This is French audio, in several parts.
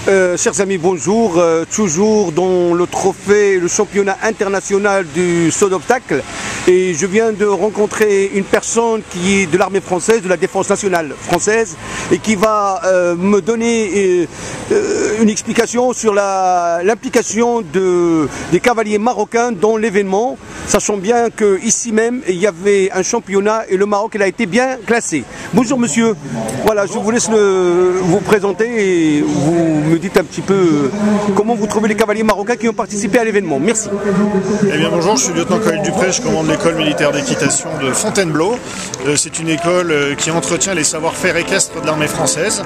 Chers amis, bonjour. Toujours dans le trophée, le championnat international du saut d'obstacle. Et je viens de rencontrer une personne qui est de l'armée française, de la défense nationale française, et qui va me donner une explication sur l'implication des cavaliers marocains dans l'événement, sachant bien qu'ici même, il y avait un championnat et le Maroc il a été bien classé. Bonjour monsieur. Voilà, je vous laisse vous présenter et vous me dites un petit peu comment vous trouvez les cavaliers marocains qui ont participé à l'événement. Merci. Eh bien bonjour, je suis lieutenant-colonel Dupré, je commande l'école militaire d'équitation de Fontainebleau. C'est une école qui entretient les savoir-faire équestres de l'armée française,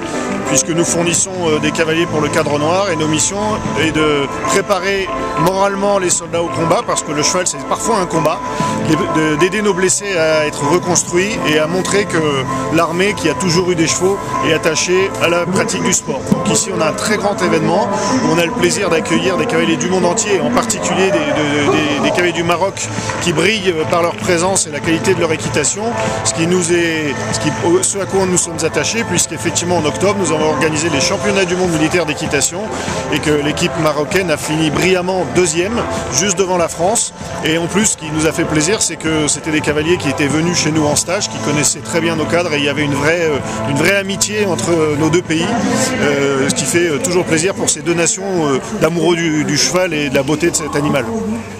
puisque nous fournissons des cavaliers pour le cadre noir, et nos missions est de préparer moralement les soldats au combat, parce que le cheval c'est parfois un combat, d'aider nos blessés à être reconstruits et à montrer que l'armée, qui a toujours eu des chevaux, est attachée à la pratique du sport. Donc ici on a un très grand événement où on a le plaisir d'accueillir des cavaliers du monde entier, en particulier des cavaliers du Maroc qui brillent par leur présence et la qualité de leur équitation, ce à quoi nous sommes attachés, puisqu'effectivement en octobre nous avons organisé les championnats du monde militaire d'équitation et que l'équipe marocaine a fini brillamment deuxième, juste devant la France. Et en plus, ce qui nous a fait plaisir, c'est que c'était des cavaliers qui étaient venus chez nous en stage, qui connaissaient très bien nos cadres, et il y avait une vraie amitié entre nos deux pays, ce qui fait toujours plaisir pour ces deux nations d'amoureux du cheval et de la beauté de cet animal.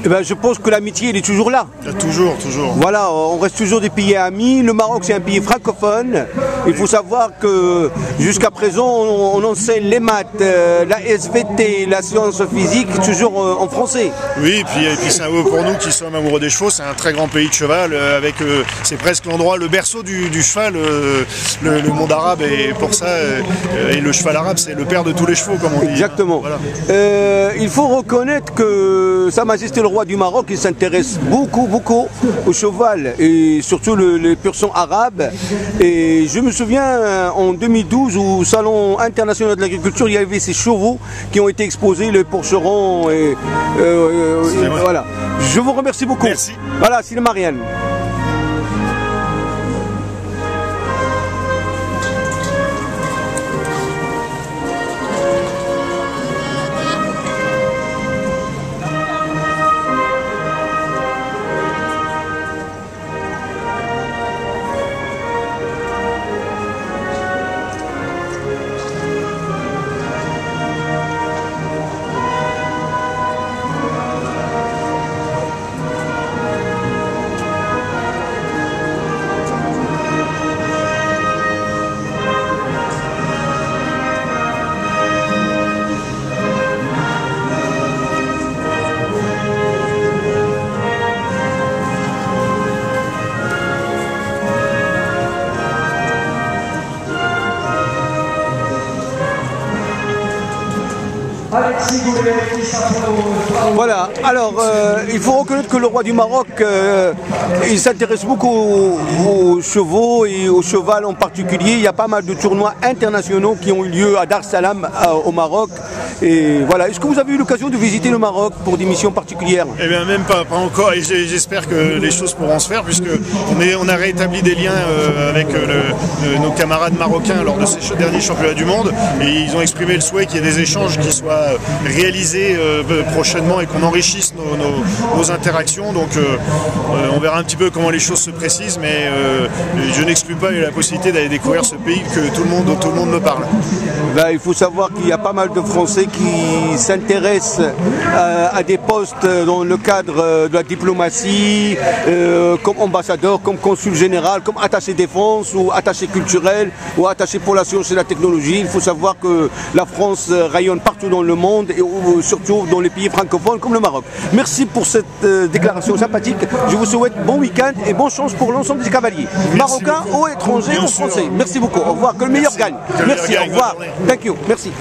Eh ben, je pense que l'amitié elle est toujours là. Toujours, toujours. Voilà, on reste toujours des pays amis. Le Maroc c'est un pays francophone. Il faut savoir que jusqu'à présent on enseigne les maths, la SVT, la science physique toujours en français. Oui, et puis c'est pour nous qui sommes amoureux des chevaux, c'est un très grand pays de cheval, c'est presque l'endroit, le berceau du cheval, le monde arabe, et pour ça, et le cheval arabe c'est le père de tous les chevaux comme on dit. Exactement. Voilà. Il faut reconnaître que Sa Majesté le roi du Maroc il s'intéresse beaucoup au cheval et surtout les pur sang arabes. Et je me souviens en 2012 au Salon international de l'agriculture, il y avait ces chevaux qui ont été exposés, les Porcherons et voilà. Je vous remercie beaucoup. Merci. Voilà, c'est le Marianne. Voilà, alors il faut reconnaître que le roi du Maroc il s'intéresse beaucoup aux chevaux et au cheval en particulier. Il y a pas mal de tournois internationaux qui ont eu lieu à Dar es Salaam au Maroc. Et voilà, est-ce que vous avez eu l'occasion de visiter le Maroc pour des missions particulières? Eh bien même pas encore, et j'espère que les choses pourront se faire, puisque on a rétabli des liens avec nos camarades marocains lors de ces derniers championnats du monde, et ils ont exprimé le souhait qu'il y ait des échanges qui soient réalisés prochainement et qu'on enrichisse nos interactions. Donc on verra un petit peu comment les choses se précisent, mais je n'exclus pas la possibilité d'aller découvrir ce pays dont tout le monde me parle. Ben, il faut savoir qu'il y a pas mal de Français qui s'intéressent à des postes dans le cadre de la diplomatie, comme ambassadeur, comme consul général, comme attaché défense ou attaché culturel ou attaché pour la science et la technologie. Il faut savoir que la France rayonne partout dans le monde et surtout dans les pays francophones comme le Maroc. Merci pour cette déclaration sympathique. Je vous souhaite bon week-end et bonne chance pour l'ensemble des cavaliers, marocains ou étrangers ou français. Merci beaucoup. Au revoir. Que le meilleur gagne. Merci. Au revoir. Thank you. Merci.